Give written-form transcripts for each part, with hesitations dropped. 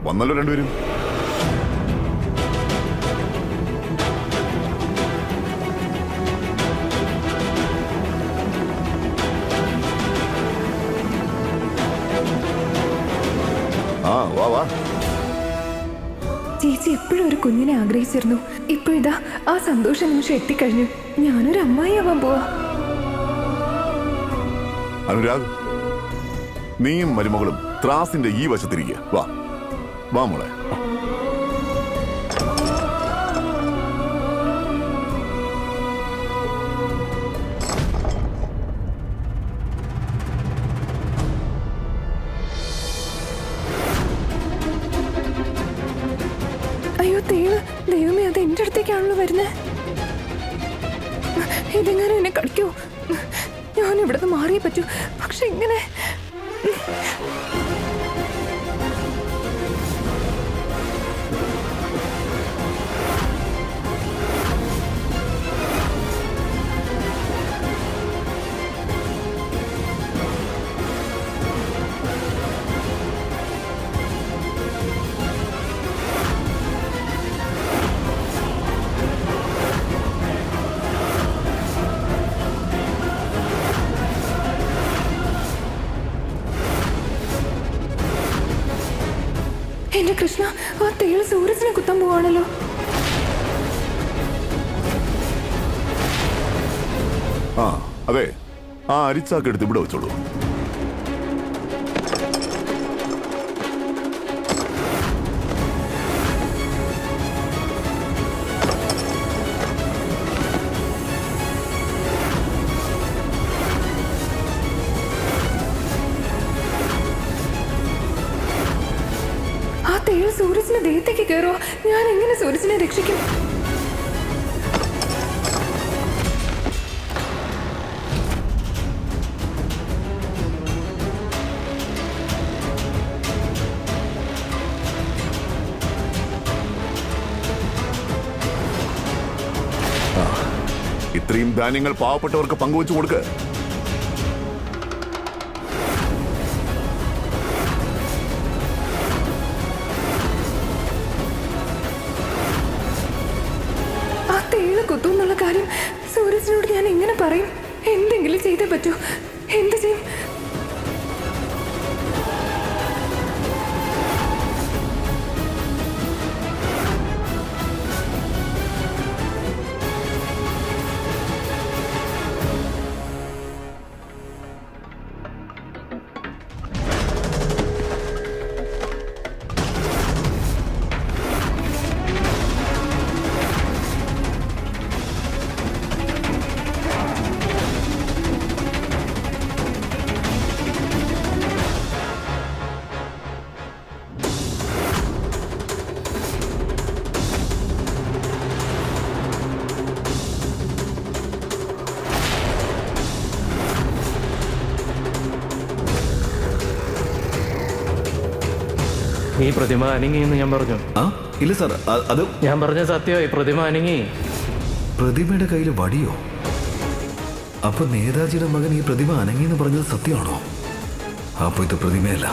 വന്നല്ലോ രണ്ടുപേരും. ആ വാ വാ. ചേച്ചി എപ്പോഴും ഒരു കുഞ്ഞിനെ ആഗ്രഹിച്ചിരുന്നു. ഇപ്പോഴിതാ ആ സന്തോഷ നിമിഷം എത്തിക്കഴിഞ്ഞു. ഞാനൊരു അമ്മായിയാവാൻ പോവാ. അനുരാഗ്, നീയും മരുമകളും ത്രാസിന്റെ ഈ വശത്തിരിക്കുക. വാ വാ മോളെ. അയ്യോ തേള്, ദൈവമേ, അത് എന്റെ അടുത്തേക്കാണല്ലോ വരുന്നത്. ഇതെങ്ങനെ എന്നെ കടിക്കൂ? ഞാൻ ഇവിടുന്ന് മാറിയേ പറ്റൂ. പക്ഷെ ഇങ്ങനെ എന്റെ കൃഷ്ണ, ആ തേള് സൂരജിനെ കുത്താൻ പോവാണല്ലോ. ആ അതെ, ആ അരിച്ചാക്കെടുത്ത് ഇവിടെ വെച്ചോളൂ. തേള് സൂരജിന്റെ ദേഹത്തേക്ക് കയറുക. ഞാൻ എങ്ങനെ സൂരജിനെ രക്ഷിക്കും? ഇത്രയും ധാന്യങ്ങൾ പാവപ്പെട്ടവർക്ക് പങ്കുവെച്ചു കൊടുക്കുക. കുത്തുന്നുള്ള കാര്യം സൂരജിനോട് ഞാൻ എങ്ങനെ പറയും? എന്തെങ്കിലും ചെയ്തേ പറ്റൂ. എന്ത് ചെയ്യും? ഈ പ്രതിമ അനങ്ങിയെന്ന് ഞാൻ പറഞ്ഞു. ഇല്ല സാർ, അത് ഞാൻ പറഞ്ഞ സത്യമായി. പ്രതിമ അനങ്ങി. പ്രതിമയുടെ കയ്യിൽ വടിയോ? അപ്പൊ നേതാജിയുടെ മകൻ ഈ പ്രതിമ അനങ്ങിയെന്ന് പറഞ്ഞത് സത്യമാണോ? അപ്പൊ ഇത് പ്രതിമയല്ല,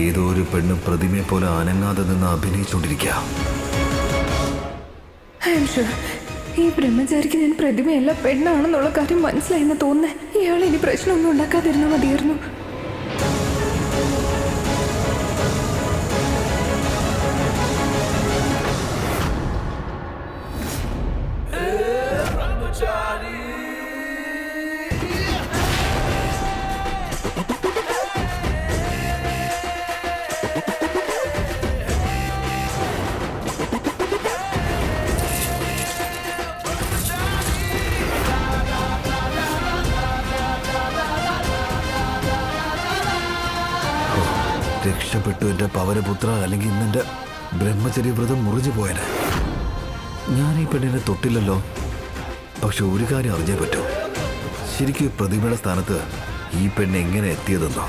ഏതോ ഒരു പെണ്ണ് പ്രതിമയെ പോലെ അനങ്ങാതെ നിന്ന് അഭിനയിച്ചുകൊണ്ടിരിക്കുക. ഈ ബ്രഹ്മചാരിക്ക് ഞാൻ പ്രതിമയല്ല പെണ്ണാണെന്നുള്ള കാര്യം മനസ്സിലായെന്ന് തോന്നുന്നേ. ഇയാൾ ഇനി പ്രശ്നമൊന്നും ഉണ്ടാക്കാതിരുന്നാൽ മതിയായിരുന്നു. രക്ഷപ്പെട്ടു എൻ്റെ പവനപുത്ര, അല്ലെങ്കിൽ ഇന്നെൻ്റെ ബ്രഹ്മചര്യവ്രതം മുറിഞ്ഞു പോയനെ. ഞാൻ ഈ പെണ്ണിനെ തൊട്ടില്ലല്ലോ. പക്ഷെ ഒരു കാര്യം അറിഞ്ഞേ പറ്റൂ, ശരിക്കും പ്രതിമയുടെ സ്ഥാനത്ത് ഈ പെണ്ണ് എങ്ങനെ എത്തിയതെന്നോ.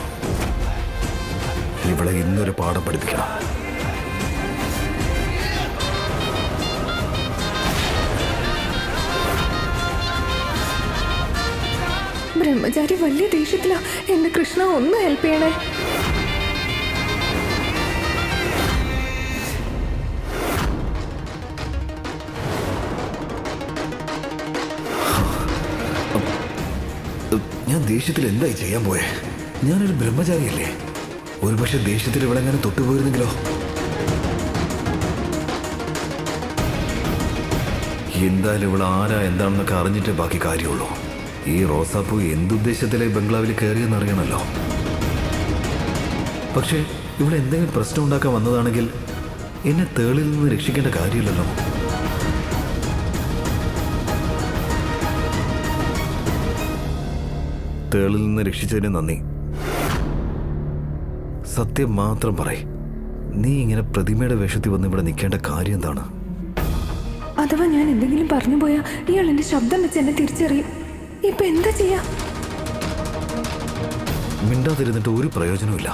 ഇവിടെ ഇന്നൊരു പാഠം പഠിപ്പിക്കണം. ബ്രഹ്മചാരി വലിയ ദേഷ്യത്തിലാ. എന്റെ കൃഷ്ണ ഒന്ന് ഹെൽപ്പ് ചെയ്യണേ. ദേഷ്യത്തിൽ എന്തായി ചെയ്യാൻ പോയെ? ഞാനൊരു ബ്രഹ്മചാരിയല്ലേ? ഒരുപക്ഷെ ദേഷ്യത്തിൽ ഇവളെങ്ങനെ തൊട്ടുപോയിരുന്നെങ്കിലോ? എന്തായാലും ഇവൾ ആരാ എന്താണെന്നൊക്കെ അറിഞ്ഞിട്ടേ ബാക്കി കാര്യമുള്ളൂ. ഈ റോസാപ്പൂ എന്തുദ്ദേശത്തിലെ ബംഗ്ലാവിൽ കയറിയെന്ന് അറിയണമല്ലോ. പക്ഷേ ഇവിടെ എന്തെങ്കിലും പ്രശ്നം ഉണ്ടാക്കാൻ വന്നതാണെങ്കിൽ എന്നെ തേളിൽ നിന്ന് രക്ഷിക്കേണ്ട കാര്യമില്ലല്ലോ. തേളിൽ നിന്ന് രക്ഷിച്ചതിന് നന്ദി. സത്യം മാത്രം പറയ്, നീ ഇങ്ങനെ പ്രതിമയുടെ വേഷത്തിൽ വന്ന് ഇവിടെ നിൽക്കേണ്ട കാര്യം എന്താണ്? അഥവാ ഞാൻ എന്തെങ്കിലും പറഞ്ഞു പോയാൽ ഇയാൾ എന്റെ ശബ്ദം വെച്ച് എന്നെ തിരിച്ചറിയും. ഇപ്പൊ എന്താ ചെയ്യാ? മിണ്ടാതിരുന്നിട്ട് ഒരു പ്രയോജനമില്ല.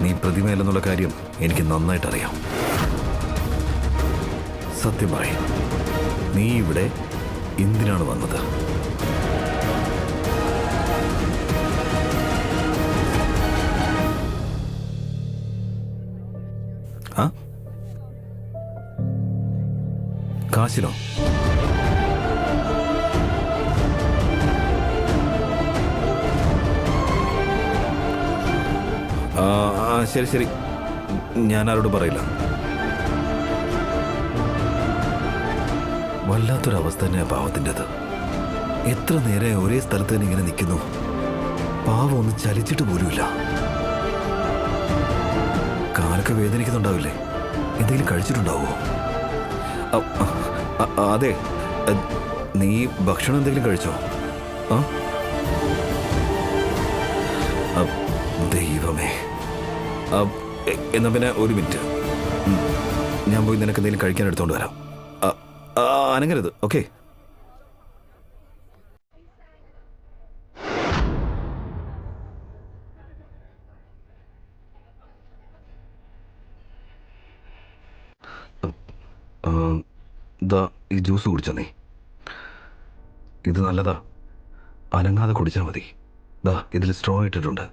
നീ പ്രതിമയല്ലെന്നുള്ള കാര്യം എനിക്ക് നന്നായിട്ടറിയാം. സത്യം പറയും, നീ ഇവിടെ എന്തിനാണ് വന്നത്? ആ, കാശിനോ? ശരി ശരി, ഞാൻ ആരോടും പറയില്ല. വല്ലാത്തൊരവസ്ഥ തന്നെയാണ് പാവത്തിൻ്റെത്. എത്ര നേരെ ഒരേ സ്ഥലത്ത് തന്നെ ഇങ്ങനെ നിൽക്കുന്നു. പാവം ഒന്ന് ചലിച്ചിട്ട് പോലുമില്ല. കാലൊക്കെ വേദനിക്കുന്നുണ്ടാവില്ലേ? എന്തെങ്കിലും കഴിച്ചിട്ടുണ്ടാവുമോ? അതെ, നീ ഭക്ഷണം എന്തെങ്കിലും കഴിച്ചോ? ആ, ദൈവമേ. എന്നാ പിന്നെ ഒരു മിനിറ്റ്, ഞാൻ പോയി നിനക്ക് എന്തെങ്കിലും കഴിക്കാൻ എടുത്തോണ്ട് വരാം. അനങ്ങരുത്, ഓക്കെ? ദാ ഈ ജ്യൂസ് കുടിച്ചോ നീ. ഇത് നല്ലതാ, അനങ്ങാതെ കുടിച്ചാൽ മതി. ദാ ഇതിൽ സ്ട്രോ ഇട്ടിട്ടുണ്ട്.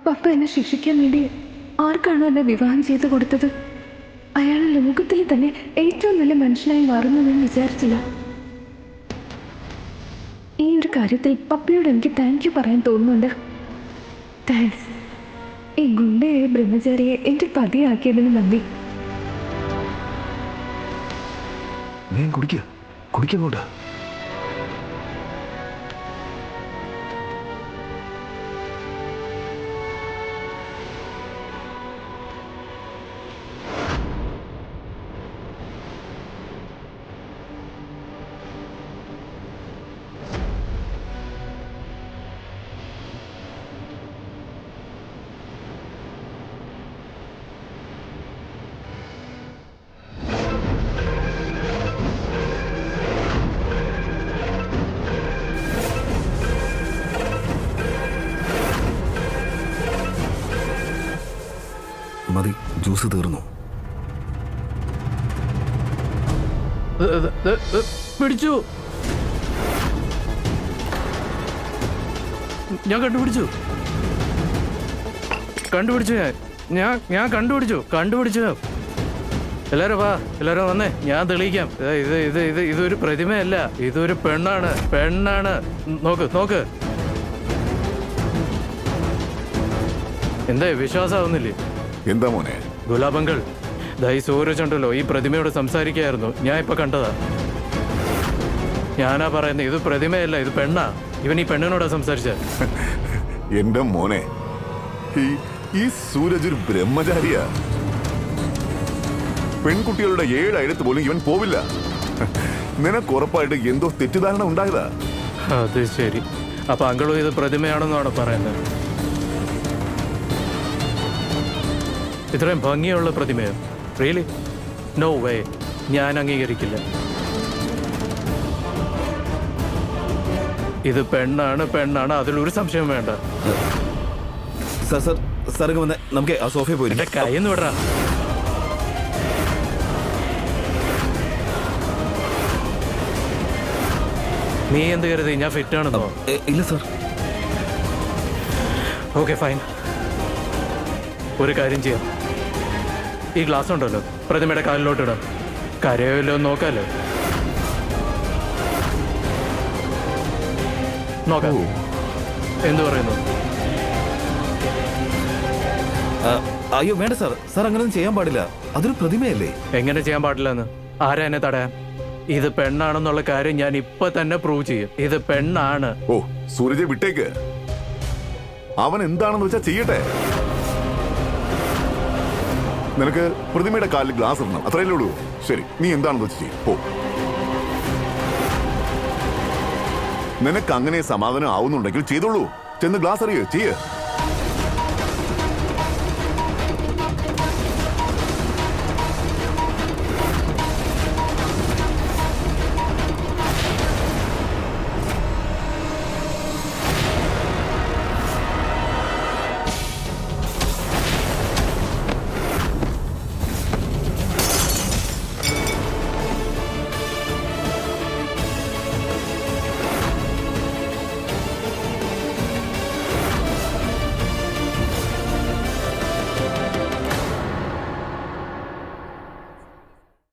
പപ്പ എന്നെ ശിക്ഷിക്കാൻ വേണ്ടി ആർക്കാണോ എന്നെ വിവാഹം ചെയ്ത് കൊടുത്തത്? അയാൾ ലോകത്തിൽ തന്നെ ഏറ്റവും നല്ല മനുഷ്യനായി മാറുന്നതെന്ന് വിചാരിച്ചില്ല. ഈ ഒരു കാര്യത്തിൽ പപ്പയോട് എനിക്ക് താങ്ക് യു പറയാൻ തോന്നുന്നുണ്ട്. താങ്ക്സ്. ഈ ഗുണ്ടയായ ബ്രഹ്മചാരിയെ എന്റെ പതിയാക്കിയതിന് നന്ദി. കുടിക്കങ്ങോട്ട്. മതി, ജ്യൂസ് തീർന്നു. പിടിച്ചു, ഞാൻ കണ്ടുപിടിച്ചു. ഞാൻ കണ്ടുപിടിച്ചു. എല്ലാരും വാ, എല്ലാരും വന്നേ, ഞാൻ തെളിയിക്കാം. ഇതൊരു പ്രതിമയല്ല, ഇതൊരു പെണ്ണാണ്. നോക്ക്. എന്താ വിശ്വാസമാവുന്നില്ലേ? എന്താ മോനെ? ഗുലാബങ്കൾ, ഈ സൂരജ് ഉണ്ടല്ലോ, ഈ പ്രതിമയോട് സംസാരിക്കുകയായിരുന്നു. ഞാൻ ഇപ്പൊ കണ്ടതാ. ഞാനാ പറയുന്നത്, ഇത് പ്രതിമയല്ല, ഇത് പെണ്ണാ. ഇവൻ ഈ പെണ്ണിനോടാ സംസാരിച്ച. എന്റെ മോനെ, ഈ സൂരജ് ഒരു ബ്രഹ്മചാരിയാ. പെൺകുട്ടികളുടെ 7 അയലത്ത് പോലും ഇവൻ പോവില്ല. നിനക്ക് ഉറപ്പായിട്ട് എന്തോ തെറ്റിദ്ധാരണ ഉണ്ടായതാ. അത് ശരി. അപ്പൊ അങ്കളും ഇത് പ്രതിമയാണെന്നാണ് പറയുന്നത്? ഇത്രയും ഭംഗിയുള്ള പ്രതിമയോ? റിയലി? നോ വേ, ഞാൻ അംഗീകരിക്കില്ല. ഇത് പെണ്ണാണ്, അതിലൊരു സംശയം വേണ്ട. സാർ വന്നേ, നമുക്ക് ആ സോഫയിൽ പോയി. എന്റെ കയ്യെന്ന് വിടറാ. നീ എന്ത് കരുതി ഞാൻ ഫിറ്റ് ആണെന്നോ? ഇല്ല സാർ. Okay fine. ഒരു കാര്യം ചെയ്യാം, ഈ ഗ്ലാസ് ഉണ്ടല്ലോ പ്രതിമയുടെ കാലിലോട്ടിടാം. കരയോ നോക്കാലോ. നോക്കാം. എന്തു പറയുന്നു? അയ്യോ വേണ്ട സാർ, സാർ അങ്ങനെയൊന്നും ചെയ്യാൻ പാടില്ല. അതൊരു പ്രതിമയല്ലേ? എങ്ങനെ ചെയ്യാൻ പാടില്ലെന്ന്? ആരാ എന്നെ തടയാൻ? ഇത് പെണ്ണാണെന്നുള്ള കാര്യം ഞാൻ ഇപ്പൊ തന്നെ പ്രൂവ് ചെയ്യും. ഇത് പെണ്ണാണ്. ഓ സൂരജെ വിട്ടേക്ക്. അവൻ എന്താണെന്ന് വെച്ചാ ചെയ്യട്ടെ. നിനക്ക് പ്രതിമയുടെ കാലിൽ ഗ്ലാസ് ഇടണം, അത്രയല്ലേ ഉള്ളൂ. ശരി, നീ എന്താണെന്ന് വെച്ച് ചെയ്യും. പോ. നിനക്ക് അങ്ങനെ സമാധാനം ആവുന്നുണ്ടെങ്കിൽ ചെയ്തോളൂ. ചെന്ന് ഗ്ലാസ് അറിയേ ചെയ്യ്.